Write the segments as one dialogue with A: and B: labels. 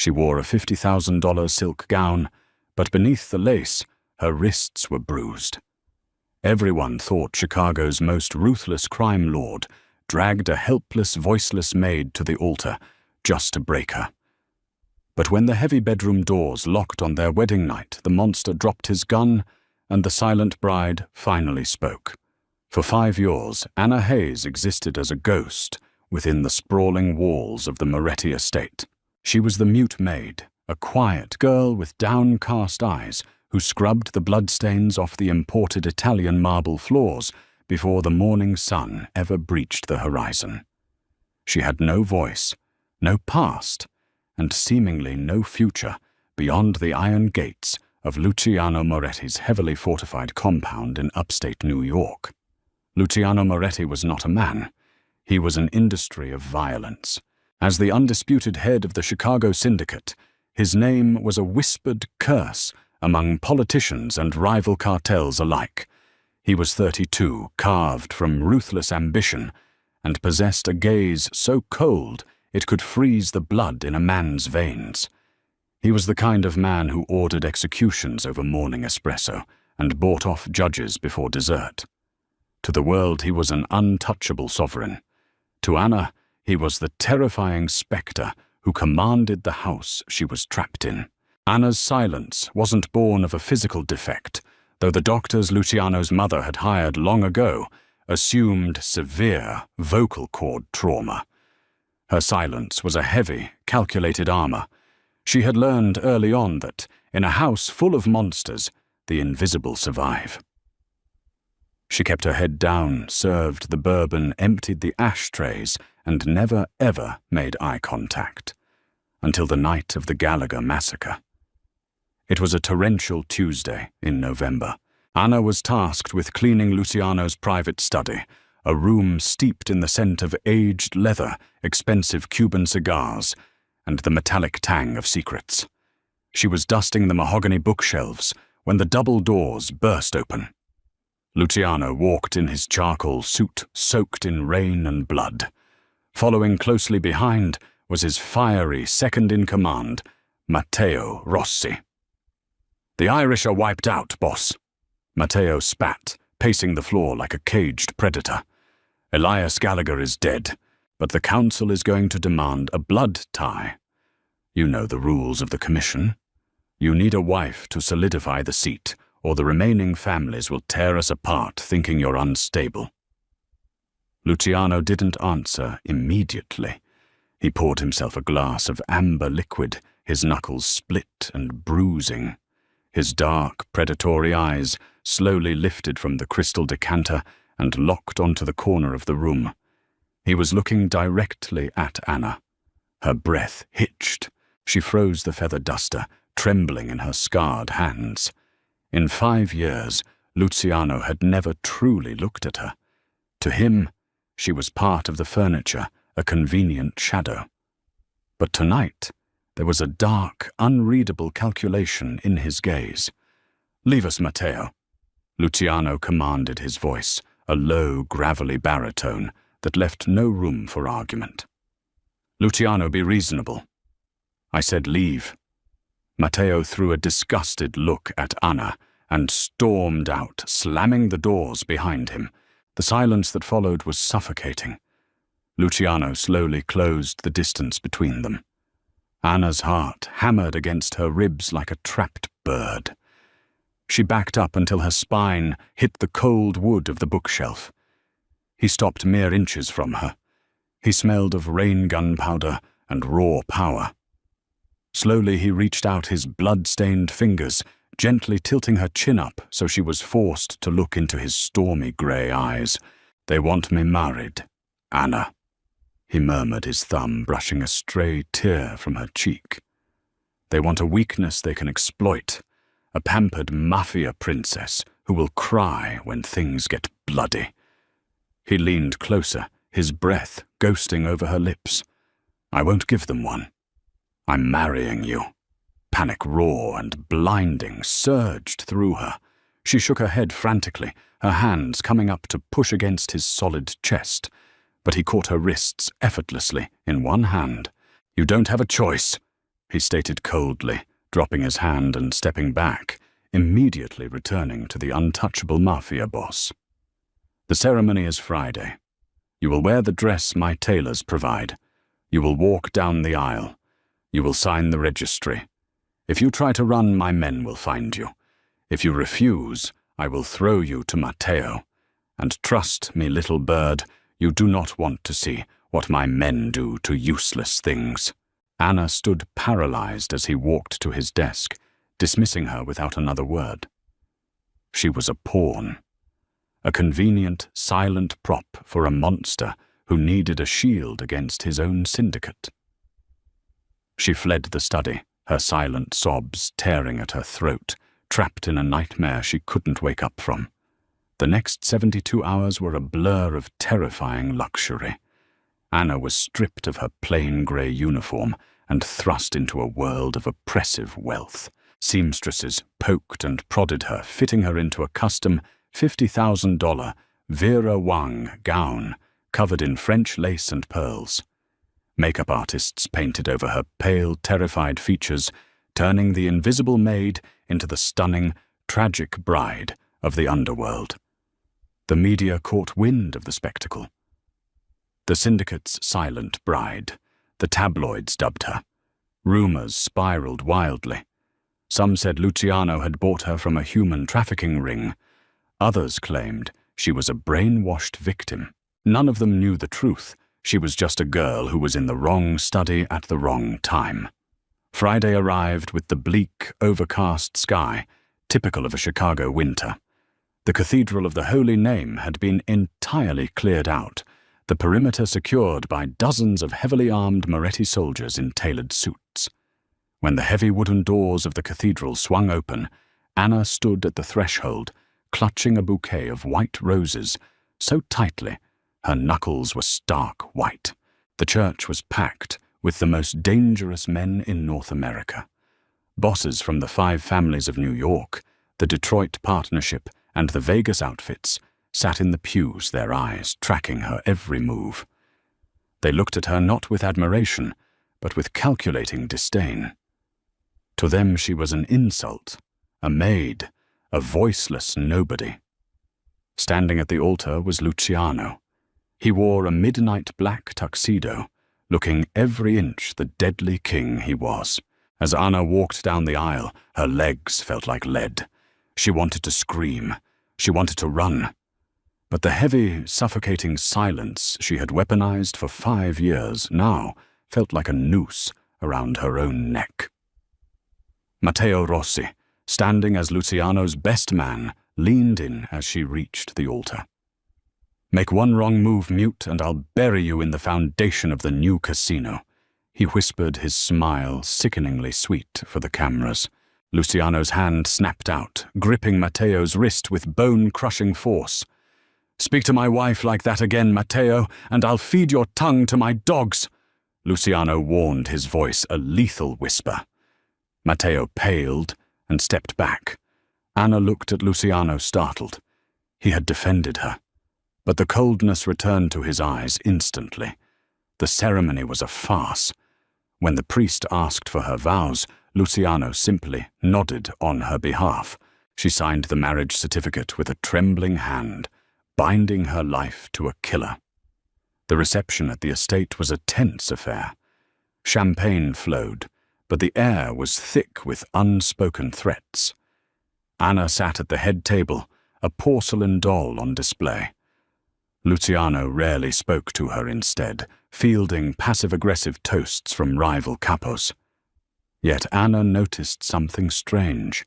A: She wore a $50,000 silk gown, but beneath the lace, her wrists were bruised. Everyone thought Chicago's most ruthless crime lord dragged a helpless, voiceless maid to the altar just to break her. But when the heavy bedroom doors locked on their wedding night, the monster dropped his gun, and the silent bride finally spoke. For 5 years, Anna Hayes existed as a ghost within the sprawling walls of the Moretti estate. She was the mute maid, a quiet girl with downcast eyes who scrubbed the bloodstains off the imported Italian marble floors before the morning sun ever breached the horizon. She had no voice, no past, and seemingly no future beyond the iron gates of Luciano Moretti's heavily fortified compound in upstate New York. Luciano Moretti was not a man. He was an industry of violence. As the undisputed head of the Chicago syndicate, his name was a whispered curse among politicians and rival cartels alike. He was 32, carved from ruthless ambition, and possessed a gaze so cold it could freeze the blood in a man's veins. He was the kind of man who ordered executions over morning espresso and bought off judges before dessert. To the world, he was an untouchable sovereign. To Anna, he was the terrifying spectre who commanded the house she was trapped in. Anna's silence wasn't born of a physical defect, though the doctors Luciano's mother had hired long ago assumed severe vocal cord trauma. Her silence was a heavy, calculated armor. She had learned early on that, in a house full of monsters, the invisible survive. She kept her head down, served the bourbon, emptied the ashtrays, and never, ever made eye contact, until the night of the Gallagher massacre. It was a torrential Tuesday in November. Anna was tasked with cleaning Luciano's private study, a room steeped in the scent of aged leather, expensive Cuban cigars, and the metallic tang of secrets. She was dusting the mahogany bookshelves when the double doors burst open. Luciano walked in his charcoal suit soaked in rain and blood. Following closely behind was his fiery second-in-command, Matteo Rossi. "The Irish are wiped out, boss." Matteo spat, pacing the floor like a caged predator. "Elias Gallagher is dead, but the council is going to demand a blood tie. You know the rules of the commission. You need a wife to solidify the seat, or the remaining families will tear us apart thinking you're unstable." Luciano didn't answer immediately. He poured himself a glass of amber liquid, his knuckles split and bruising. His dark, predatory eyes slowly lifted from the crystal decanter and locked onto the corner of the room. He was looking directly at Anna. Her breath hitched. She froze the feather duster, trembling in her scarred hands. In 5 years, Luciano had never truly looked at her. To him, she was part of the furniture, a convenient shadow. But tonight, there was a dark, unreadable calculation in his gaze. "Leave us, Matteo," Luciano commanded, his voice, a low, gravelly baritone that left no room for argument. "Luciano, be reasonable." "I said leave." Matteo threw a disgusted look at Anna and stormed out, slamming the doors behind him. The silence that followed was suffocating. Luciano slowly closed the distance between them. Anna's heart hammered against her ribs like a trapped bird. She backed up until her spine hit the cold wood of the bookshelf. He stopped mere inches from her. He smelled of rain gunpowder and raw power. Slowly he reached out his blood-stained fingers, gently tilting her chin up so she was forced to look into his stormy grey eyes. "They want me married, Anna," he murmured, his thumb brushing a stray tear from her cheek. "They want a weakness they can exploit, a pampered Mafia princess who will cry when things get bloody." He leaned closer, his breath ghosting over her lips. "I won't give them one. I'm marrying you." Panic raw and blinding surged through her. She shook her head frantically, her hands coming up to push against his solid chest, but he caught her wrists effortlessly in one hand. "You don't have a choice," he stated coldly, dropping his hand and stepping back, immediately returning to the untouchable Mafia boss. "The ceremony is Friday. You will wear the dress my tailors provide. You will walk down the aisle. You will sign the registry. If you try to run, my men will find you. If you refuse, I will throw you to Matteo. And trust me, little bird, you do not want to see what my men do to useless things." Anna stood paralyzed as he walked to his desk, dismissing her without another word. She was a pawn. A convenient, silent prop for a monster who needed a shield against his own syndicate. She fled the study, her silent sobs tearing at her throat, trapped in a nightmare she couldn't wake up from. The next 72 hours were a blur of terrifying luxury. Anna was stripped of her plain grey uniform and thrust into a world of oppressive wealth. Seamstresses poked and prodded her, fitting her into a custom $50,000 Vera Wang gown covered in French lace and pearls. Makeup artists painted over her pale, terrified features, turning the invisible Maid into the stunning, tragic bride of the underworld. The media caught wind of the spectacle. The syndicate's silent bride, the tabloids dubbed her. Rumors spiraled wildly. Some said Luciano had bought her from a human trafficking ring. Others claimed she was a brainwashed victim. None of them knew the truth. She was just a girl who was in the wrong study at the wrong time. Friday arrived with the bleak, overcast sky, typical of a Chicago winter. The Cathedral of the Holy Name had been entirely cleared out, the perimeter secured by dozens of heavily armed Moretti soldiers in tailored suits. When the heavy wooden doors of the cathedral swung open, Anna stood at the threshold, clutching a bouquet of white roses so tightly her knuckles were stark white. The church was packed with the most dangerous men in North America. Bosses from the 5 families of New York, the Detroit Partnership, and the Vegas outfits sat in the pews, their eyes tracking her every move. They looked at her not with admiration, but with calculating disdain. To them she was an insult, a maid, a voiceless nobody. Standing at the altar was Luciano. He wore a midnight black tuxedo, looking every inch the deadly king he was. As Anna walked down the aisle, her legs felt like lead. She wanted to scream. She wanted to run. But the heavy, suffocating silence she had weaponized for 5 years now felt like a noose around her own neck. Matteo Rossi, standing as Luciano's best man, leaned in as she reached the altar. "Make one wrong move, Mute, and I'll bury you in the foundation of the new casino," he whispered, his smile sickeningly sweet for the cameras. Luciano's hand snapped out, gripping Matteo's wrist with bone-crushing force. "Speak to my wife like that again, Matteo, and I'll feed your tongue to my dogs," Luciano warned, his voice a lethal whisper. Matteo paled and stepped back. Anna looked at Luciano, startled. He had defended her, but the coldness returned to his eyes instantly. The ceremony was a farce. When the priest asked for her vows, Luciano simply nodded on her behalf. She signed the marriage certificate with a trembling hand, binding her life to a killer. The reception at the estate was a tense affair. Champagne flowed, but the air was thick with unspoken threats. Anna sat at the head table, a porcelain doll on display. Luciano rarely spoke to her instead, fielding passive-aggressive toasts from rival capos. Yet Anna noticed something strange.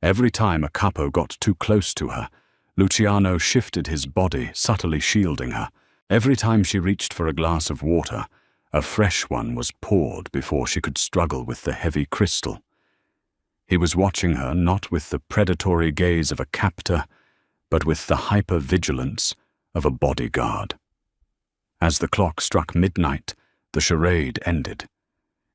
A: Every time a capo got too close to her, Luciano shifted his body, subtly shielding her. Every time she reached for a glass of water, a fresh one was poured before she could struggle with the heavy crystal. He was watching her not with the predatory gaze of a captor, but with the hyper-vigilance of a bodyguard. As the clock struck midnight, the charade ended.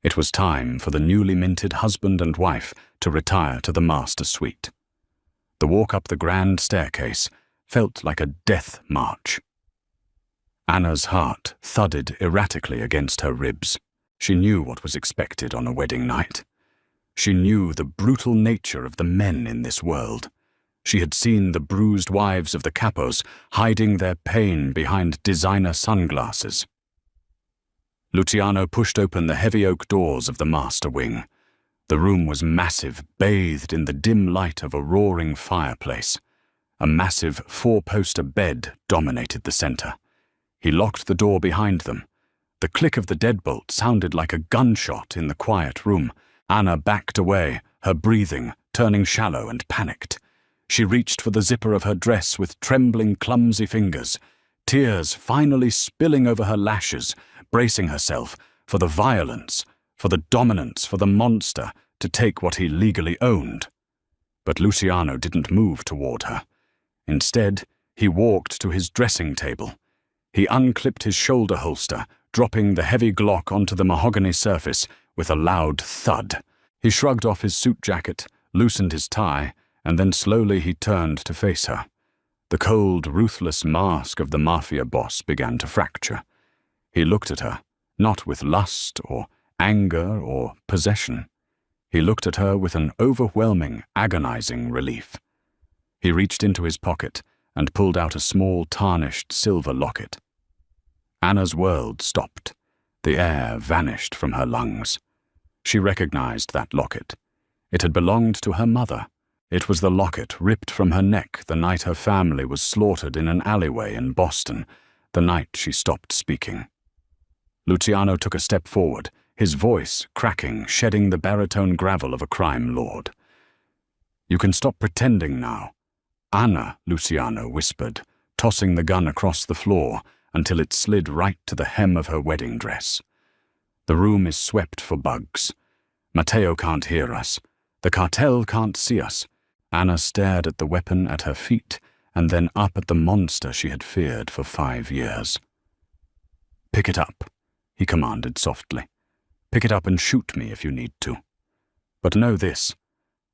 A: It was time for the newly minted husband and wife to retire to the master suite. The walk up the grand staircase felt like a death march. Anna's heart thudded erratically against her ribs. She knew what was expected on a wedding night. She knew the brutal nature of the men in this world. She had seen the bruised wives of the capos hiding their pain behind designer sunglasses. Luciano pushed open the heavy oak doors of the master wing. The room was massive, bathed in the dim light of a roaring fireplace. A massive four-poster bed dominated the center. He locked the door behind them. The click of the deadbolt sounded like a gunshot in the quiet room. Anna backed away, her breathing turning shallow and panicked. She reached for the zipper of her dress with trembling, clumsy fingers, tears finally spilling over her lashes, bracing herself for the violence, for the dominance, for the monster to take what he legally owned. But Luciano didn't move toward her. Instead, he walked to his dressing table. He unclipped his shoulder holster, dropping the heavy Glock onto the mahogany surface with a loud thud. He shrugged off his suit jacket, loosened his tie, and then slowly he turned to face her. The cold, ruthless mask of the Mafia boss began to fracture. He looked at her, not with lust or anger or possession. He looked at her with an overwhelming, agonizing relief. He reached into his pocket and pulled out a small, tarnished silver locket. Anna's world stopped. The air vanished from her lungs. She recognized that locket. It had belonged to her mother. It was the locket ripped from her neck the night her family was slaughtered in an alleyway in Boston, the night she stopped speaking. Luciano took a step forward, his voice cracking, shedding the baritone gravel of a crime lord. "You can stop pretending now." "Anna," Luciano whispered, tossing the gun across the floor until it slid right to the hem of her wedding dress. "The room is swept for bugs. Matteo can't hear us. The cartel can't see us." Anna stared at the weapon at her feet and then up at the monster she had feared for 5 years. "Pick it up," he commanded softly. "Pick it up and shoot me if you need to. But know this,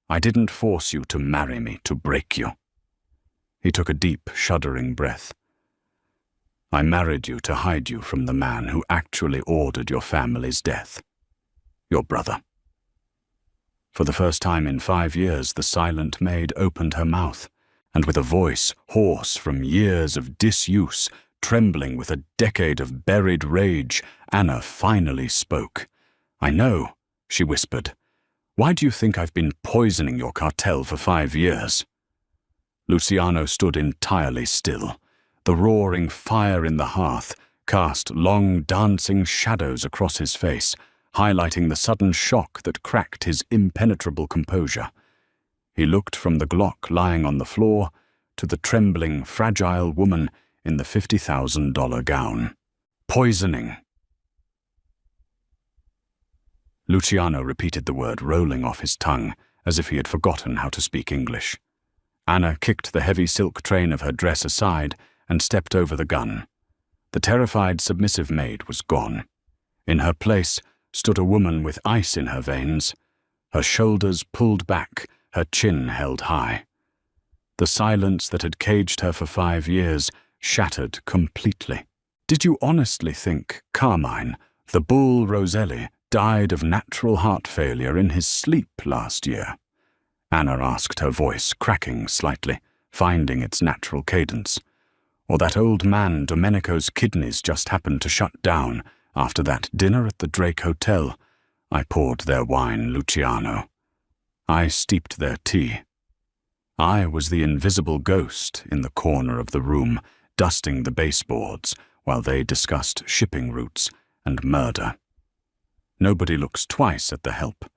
A: I didn't force you to marry me to break you." He took a deep, shuddering breath. "I married you to hide you from the man who actually ordered your family's death. Your brother." For the first time in 5 years, the silent maid opened her mouth, and with a voice hoarse from years of disuse, trembling with a decade of buried rage, Anna finally spoke. "I know," she whispered. "Why do you think I've been poisoning your cartel for 5 years?" Luciano stood entirely still. The roaring fire in the hearth cast long, dancing shadows across his face, highlighting the sudden shock that cracked his impenetrable composure. He looked from the Glock lying on the floor to the trembling, fragile woman in the $50,000 gown. "Poisoning." Luciano repeated the word, rolling off his tongue, as if he had forgotten how to speak English. Anna kicked the heavy silk train of her dress aside and stepped over the gun. The terrified, submissive maid was gone. In her place stood a woman with ice in her veins, her shoulders pulled back, her chin held high. The silence that had caged her for 5 years shattered completely. "Did you honestly think Carmine, the bull Roselli, died of natural heart failure in his sleep last year?" Anna asked, her voice cracking slightly, finding its natural cadence. "Or that old man Domenico's kidneys just happened to shut down after that dinner at the Drake Hotel? I poured their wine, Luciano. I steeped their tea. I was the invisible ghost in the corner of the room, dusting the baseboards while they discussed shipping routes and murder. Nobody looks twice at the help."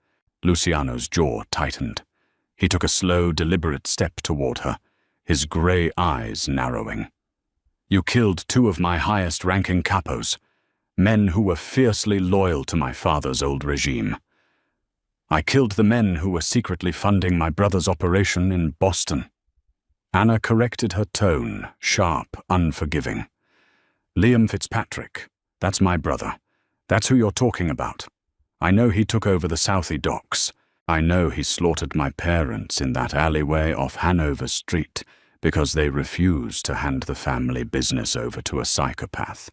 A: Luciano's jaw tightened. He took a slow, deliberate step toward her, his grey eyes narrowing. "You killed 2 of my highest-ranking capos, men who were fiercely loyal to my father's old regime. I killed the men who were secretly funding my brother's operation in Boston." Anna corrected her tone, sharp, unforgiving. "Liam Fitzpatrick, that's my brother. That's who you're talking about. I know he took over the Southie docks. I know he slaughtered my parents in that alleyway off Hanover Street because they refused to hand the family business over to a psychopath.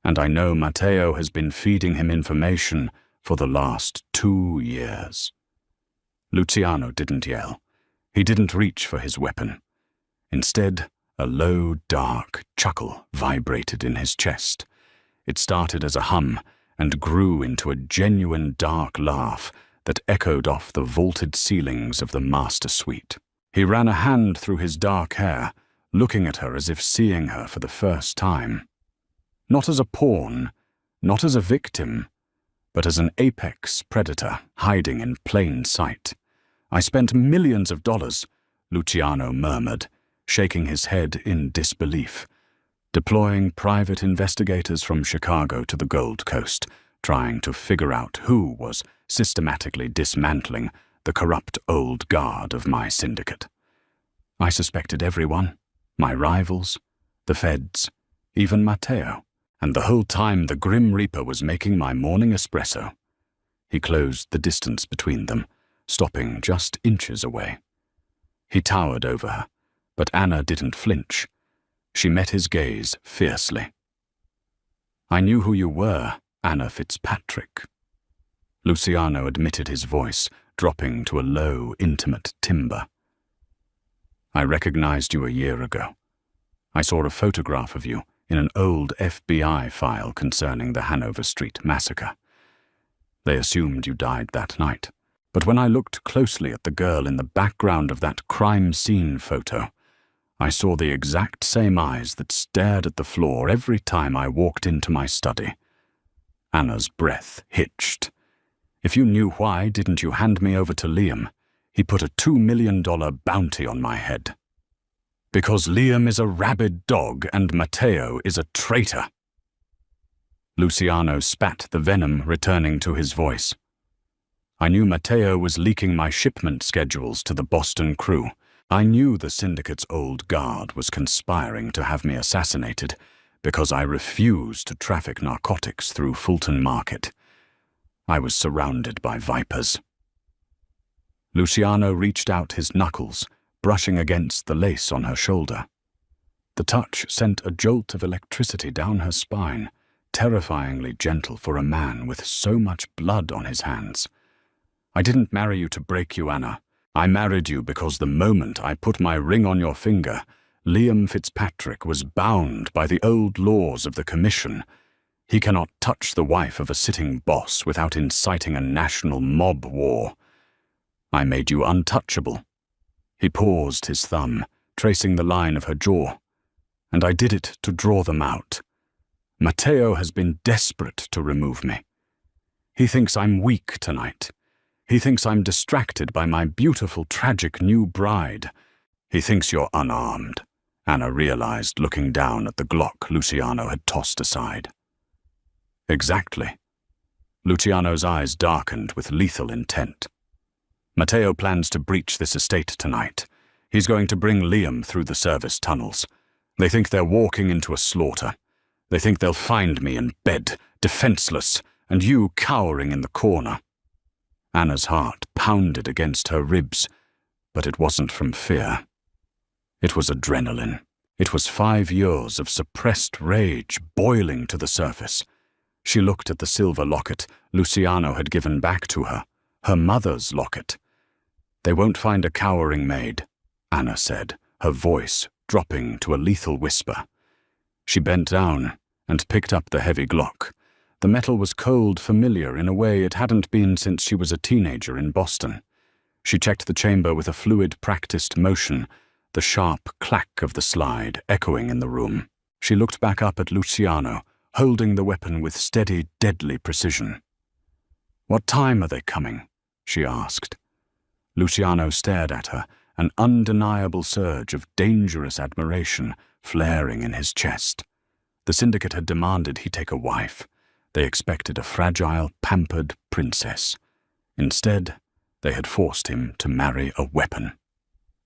A: and I know Matteo has been feeding him information for the last 2 years. Luciano didn't yell. He didn't reach for his weapon. Instead, a low, dark chuckle vibrated in his chest. It started as a hum and grew into a genuine dark laugh that echoed off the vaulted ceilings of the master suite. He ran a hand through his dark hair, looking at her as if seeing her for the first time. Not as a pawn, not as a victim, but as an apex predator hiding in plain sight. "I spent millions of dollars," Luciano murmured, shaking his head in disbelief. "Deploying private investigators from Chicago to the Gold Coast, trying to figure out who was systematically dismantling the corrupt old guard of my syndicate. I suspected everyone, my rivals, the feds, even Matteo, and the whole time the Grim Reaper was making my morning espresso." He closed the distance between them, stopping just inches away. He towered over her, but Anna didn't flinch. She met his gaze fiercely. "I knew who you were, Anna Fitzpatrick." Luciano admitted his voice, dropping to a low, intimate timbre. "I recognized you a year ago. I saw a photograph of you in an old FBI file concerning the Hanover Street massacre. They assumed you died that night. But when I looked closely at the girl in the background of that crime scene photo, I saw the exact same eyes that stared at the floor every time I walked into my study." Anna's breath hitched. "If you knew why, didn't you hand me over to Liam? He put a $2 million bounty on my head." "Because Liam is a rabid dog and Matteo is a traitor." Luciano spat the venom returning to his voice. "I knew Matteo was leaking my shipment schedules to the Boston crew. I knew the syndicate's old guard was conspiring to have me assassinated because I refused to traffic narcotics through Fulton Market. I was surrounded by vipers." Luciano reached out his knuckles, brushing against the lace on her shoulder. The touch sent a jolt of electricity down her spine, terrifyingly gentle for a man with so much blood on his hands. "I didn't marry you to break you, Anna. I married you because the moment I put my ring on your finger, Liam Fitzpatrick was bound by the old laws of the Commission. He cannot touch the wife of a sitting boss without inciting a national mob war. I made you untouchable." He paused his thumb, tracing the line of her jaw. "And I did it to draw them out. Matteo has been desperate to remove me. He thinks I'm weak tonight. He thinks I'm distracted by my beautiful, tragic new bride. He thinks you're unarmed," Anna realized, looking down at the Glock Luciano had tossed aside. "Exactly." Luciano's eyes darkened with lethal intent. "Matteo plans to breach this estate tonight. He's going to bring Liam through the service tunnels. They think they're walking into a slaughter. They think they'll find me in bed, defenseless, and you cowering in the corner." Anna's heart pounded against her ribs, but it wasn't from fear. It was adrenaline. It was 5 years of suppressed rage boiling to the surface. She looked at the silver locket Luciano had given back to her, her mother's locket. "They won't find a cowering maid," Anna said, her voice dropping to a lethal whisper. She bent down and picked up the heavy Glock. The metal was cold familiar in a way it hadn't been since she was a teenager in Boston. She checked the chamber with a fluid, practiced motion, the sharp clack of the slide echoing in the room. She looked back up at Luciano, holding the weapon with steady, deadly precision. "What time are they coming?" she asked. Luciano stared at her, an undeniable surge of dangerous admiration flaring in his chest. The syndicate had demanded he take a wife. They expected a fragile, pampered princess. Instead, they had forced him to marry a weapon.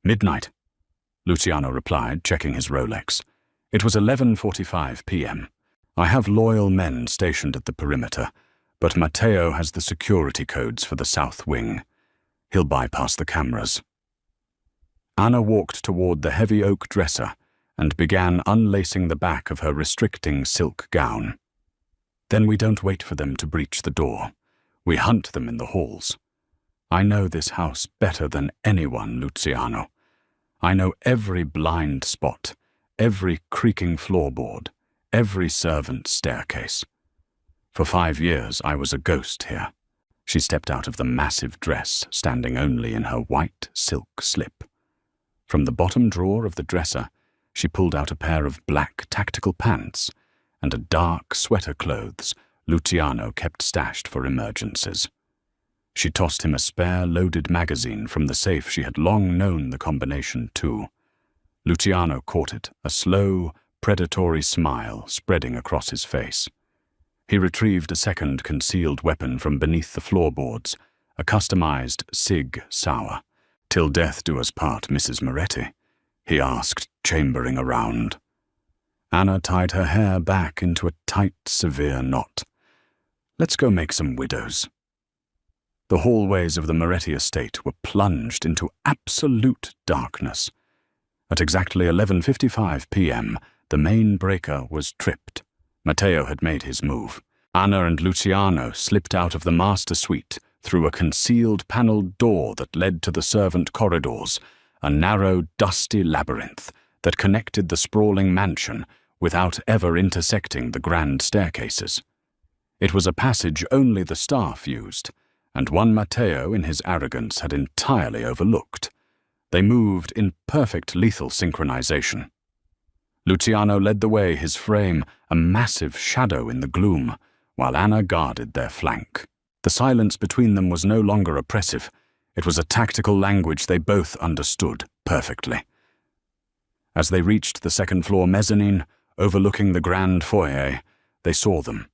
A: "Midnight," Luciano replied, checking his Rolex. It was 11:45 p.m. "I have loyal men stationed at the perimeter, but Matteo has the security codes for the south wing. He'll bypass the cameras." Anna walked toward the heavy oak dresser and began unlacing the back of her restricting silk gown. Then we don't wait for them to breach the door. We hunt them in the halls. I know this house better than anyone, Luciano. I know every blind spot, every creaking floorboard, every servant's staircase. For 5 years I was a ghost here. She stepped out of the massive dress, standing only in her white silk slip. From the bottom drawer of the dresser, she pulled out a pair of black tactical pants and a dark sweater clothes Luciano kept stashed for emergencies. She tossed him a spare loaded magazine from the safe she had long known the combination to. Luciano caught it, a slow, predatory smile spreading across his face. He retrieved a second concealed weapon from beneath the floorboards, a customized Sig Sauer. "Till death do us part, Mrs. Moretti?" he asked, chambering around. Anna tied her hair back into a tight, severe knot. "Let's go make some widows." The hallways of the Moretti estate were plunged into absolute darkness. At exactly 11:55 p.m., the main breaker was tripped. Matteo had made his move. Anna and Luciano slipped out of the master suite through a concealed panelled door that led to the servant corridors, a narrow, dusty labyrinth that connected the sprawling mansion without ever intersecting the grand staircases. It was a passage only the staff used, and one Matteo, in his arrogance, had entirely overlooked. They moved in perfect lethal synchronization. Luciano led the way, his frame a massive shadow in the gloom, while Anna guarded their flank. The silence between them was no longer oppressive. It was a tactical language they both understood perfectly. As they reached the second-floor mezzanine, overlooking the grand foyer, they saw them.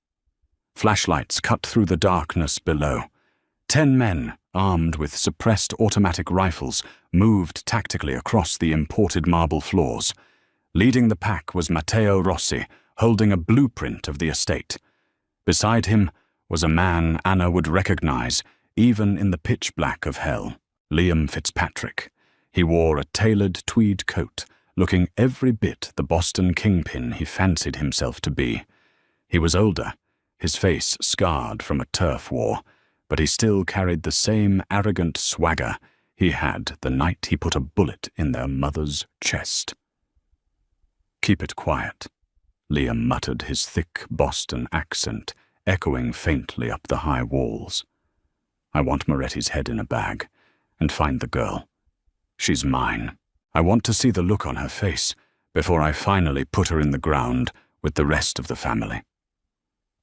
A: Flashlights cut through the darkness below. 10 men, armed with suppressed automatic rifles, moved tactically across the imported marble floors. Leading the pack was Matteo Rossi, holding a blueprint of the estate. Beside him was a man Anna would recognize, even in the pitch black of hell, Liam Fitzpatrick. He wore a tailored tweed coat, looking every bit the Boston kingpin he fancied himself to be. He was older, his face scarred from a turf war, but he still carried the same arrogant swagger he had the night he put a bullet in their mother's chest. "Keep it quiet," Liam muttered, his thick Boston accent echoing faintly up the high walls. "I want Moretti's head in a bag, and find the girl. She's mine. I want to see the look on her face before I finally put her in the ground with the rest of the family."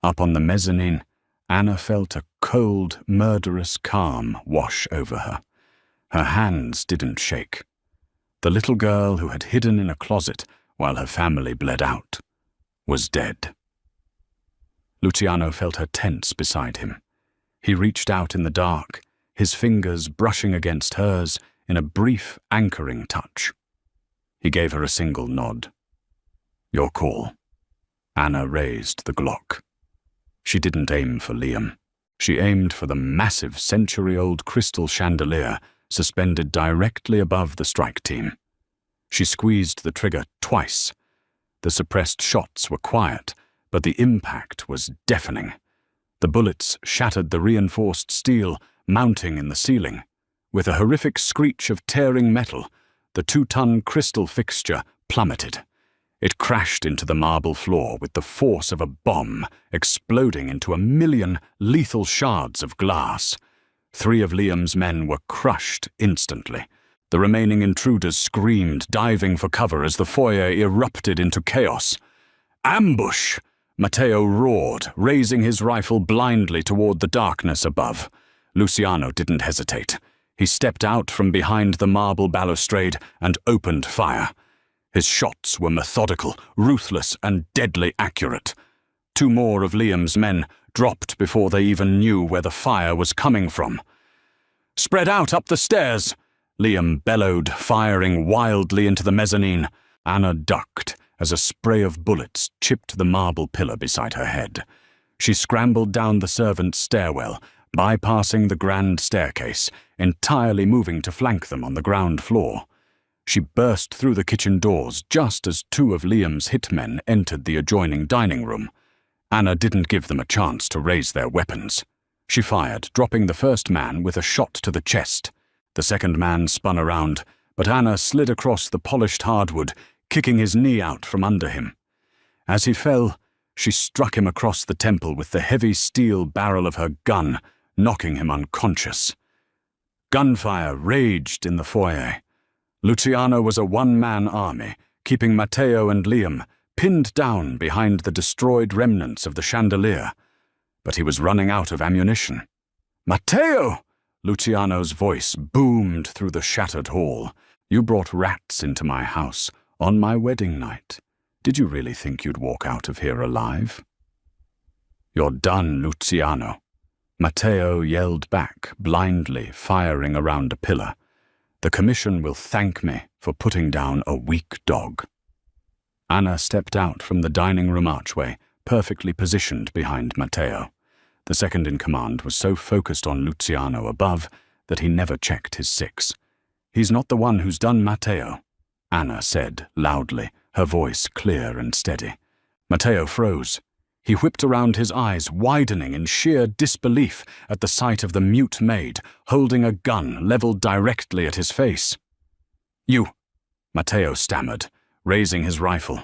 A: Up on the mezzanine, Anna felt a cold, murderous calm wash over her. Her hands didn't shake. The little girl who had hidden in a closet while her family bled out was dead. Luciano felt her tense beside him. He reached out in the dark, his fingers brushing against hers in a brief, anchoring touch. He gave her a single nod. "Your call." Anna raised the Glock. She didn't aim for Liam. She aimed for the massive century-old crystal chandelier suspended directly above the strike team. She squeezed the trigger twice. The suppressed shots were quiet, but the impact was deafening. The bullets shattered the reinforced steel mounting in the ceiling. With a horrific screech of tearing metal, the 2-ton crystal fixture plummeted. It crashed into the marble floor with the force of a bomb, exploding into 1,000,000 lethal shards of glass. 3 of Liam's men were crushed instantly. The remaining intruders screamed, diving for cover as the foyer erupted into chaos. "Ambush!" Matteo roared, raising his rifle blindly toward the darkness above. Luciano didn't hesitate. He stepped out from behind the marble balustrade and opened fire. His shots were methodical, ruthless, and deadly accurate. 2 more of Liam's men dropped before they even knew where the fire was coming from. "Spread out up the stairs!" Liam bellowed, firing wildly into the mezzanine. Anna ducked as a spray of bullets chipped the marble pillar beside her head. She scrambled down the servants' stairwell, bypassing the grand staircase, entirely moving to flank them on the ground floor. She burst through the kitchen doors just as 2 of Liam's hitmen entered the adjoining dining room. Anna didn't give them a chance to raise their weapons. She fired, dropping the first man with a shot to the chest. The second man spun around, but Anna slid across the polished hardwood, kicking his knee out from under him. As he fell, she struck him across the temple with the heavy steel barrel of her gun, knocking him unconscious. Gunfire raged in the foyer. Luciano was a one-man army, keeping Matteo and Liam pinned down behind the destroyed remnants of the chandelier. But he was running out of ammunition. "Matteo!" Luciano's voice boomed through the shattered hall. "You brought rats into my house on my wedding night. Did you really think you'd walk out of here alive?" "You're done, Luciano," Matteo yelled back, blindly firing around a pillar. "The commission will thank me for putting down a weak dog." Anna stepped out from the dining room archway, perfectly positioned behind Matteo. The second-in-command was so focused on Luciano above that he never checked his six. "He's not the one who's done Matteo," Anna said loudly, her voice clear and steady. Matteo froze. He whipped around, his eyes widening in sheer disbelief at the sight of the mute maid holding a gun leveled directly at his face. "You," Matteo stammered, raising his rifle.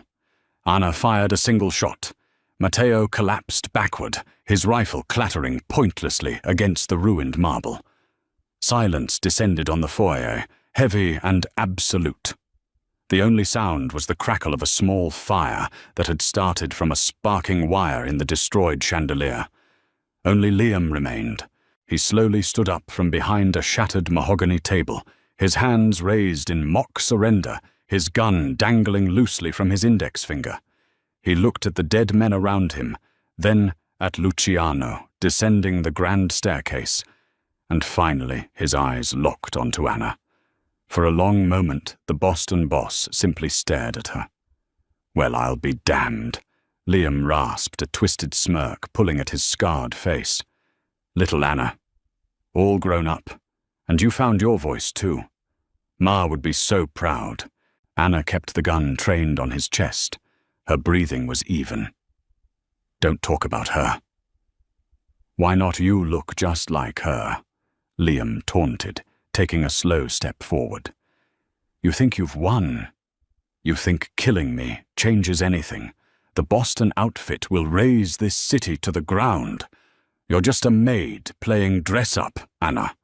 A: Anna fired a single shot. Matteo collapsed backward, his rifle clattering pointlessly against the ruined marble. Silence descended on the foyer, heavy and absolute. The only sound was the crackle of a small fire that had started from a sparking wire in the destroyed chandelier. Only Liam remained. He slowly stood up from behind a shattered mahogany table, his hands raised in mock surrender, his gun dangling loosely from his index finger. He looked at the dead men around him, then at Luciano descending the grand staircase, and finally his eyes locked onto Anna. For a long moment, the Boston boss simply stared at her. "Well, I'll be damned," Liam rasped, a twisted smirk pulling at his scarred face. "Little Anna, all grown up, and you found your voice too. Ma would be so proud." Anna kept the gun trained on his chest. Her breathing was even. "Don't talk about her." "Why not you look just like her?" Liam taunted, taking a slow step forward. "You think you've won? You think killing me changes anything? The Boston outfit will raze this city to the ground. You're just a maid playing dress-up, Anna."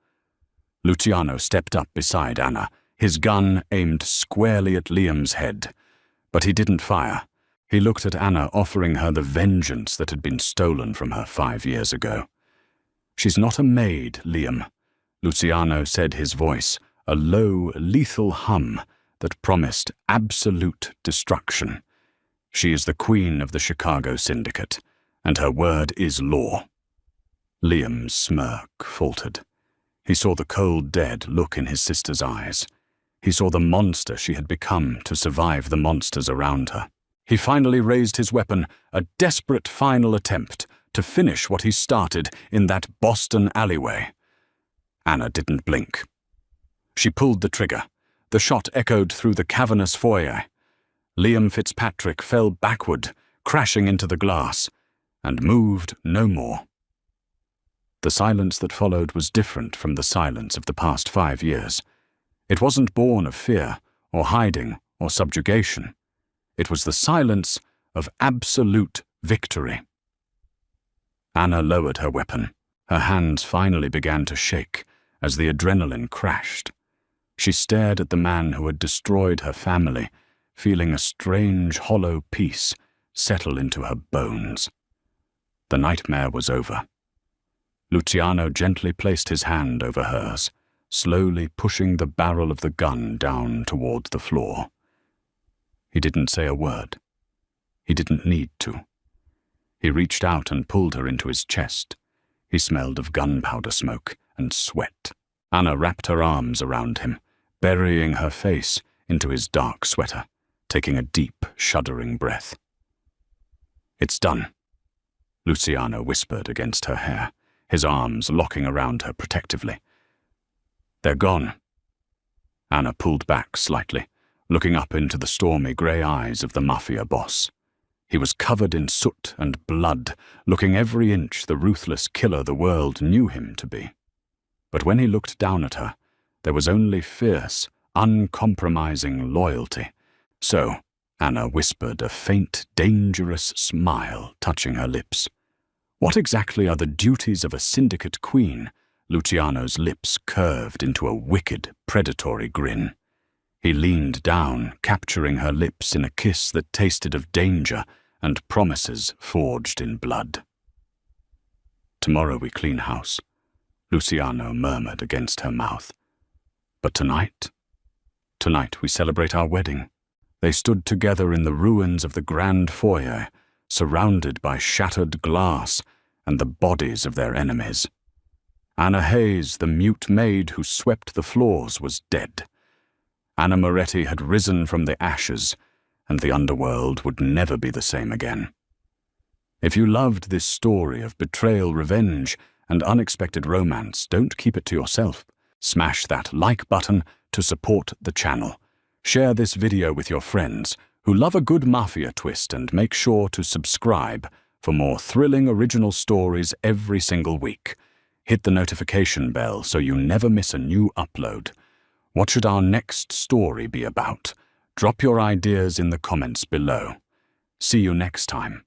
A: Luciano stepped up beside Anna, his gun aimed squarely at Liam's head. But he didn't fire. He looked at Anna, offering her the vengeance that had been stolen from her 5 years ago. "She's not a maid, Liam," Luciano said, his voice a low, lethal hum that promised absolute destruction. "She is the queen of the Chicago Syndicate, and her word is law." Liam's smirk faltered. He saw the cold dead look in his sister's eyes. He saw the monster she had become to survive the monsters around her. He finally raised his weapon, a desperate final attempt to finish what he started in that Boston alleyway. Anna didn't blink. She pulled the trigger. The shot echoed through the cavernous foyer. Liam Fitzpatrick fell backward, crashing into the glass, and moved no more. The silence that followed was different from the silence of the past 5 years. It wasn't born of fear, or hiding, or subjugation. It was the silence of absolute victory. Anna lowered her weapon. Her hands finally began to shake as the adrenaline crashed. She stared at the man who had destroyed her family, feeling a strange, hollow peace settle into her bones. The nightmare was over. Luciano gently placed his hand over hers, slowly pushing the barrel of the gun down toward the floor. He didn't say a word. He didn't need to. He reached out and pulled her into his chest. He smelled of gunpowder smoke and sweat. Anna wrapped her arms around him, burying her face into his dark sweater, taking a deep, shuddering breath. "It's done," Luciano whispered against her hair, his arms locking around her protectively. "They're gone." Anna pulled back slightly, looking up into the stormy grey eyes of the Mafia boss. He was covered in soot and blood, looking every inch the ruthless killer the world knew him to be. But when he looked down at her, there was only fierce, uncompromising loyalty. So, Anna whispered, a faint, dangerous smile touching her lips. "What exactly are the duties of a syndicate queen?" Luciano's lips curved into a wicked, predatory grin. He leaned down, capturing her lips in a kiss that tasted of danger and promises forged in blood. "Tomorrow we clean house," Luciano murmured against her mouth. "But tonight? Tonight we celebrate our wedding." They stood together in the ruins of the grand foyer, surrounded by shattered glass and the bodies of their enemies. Anna Hayes, the mute maid who swept the floors, was dead. Anna Moretti had risen from the ashes, and the underworld would never be the same again. If you loved this story of betrayal, revenge, and unexpected romance, don't keep it to yourself. Smash that like button to support the channel. Share this video with your friends who love a good Mafia twist, and make sure to subscribe for more thrilling original stories every single week. Hit the notification bell so you never miss a new upload. What should our next story be about? Drop your ideas in the comments below. See you next time.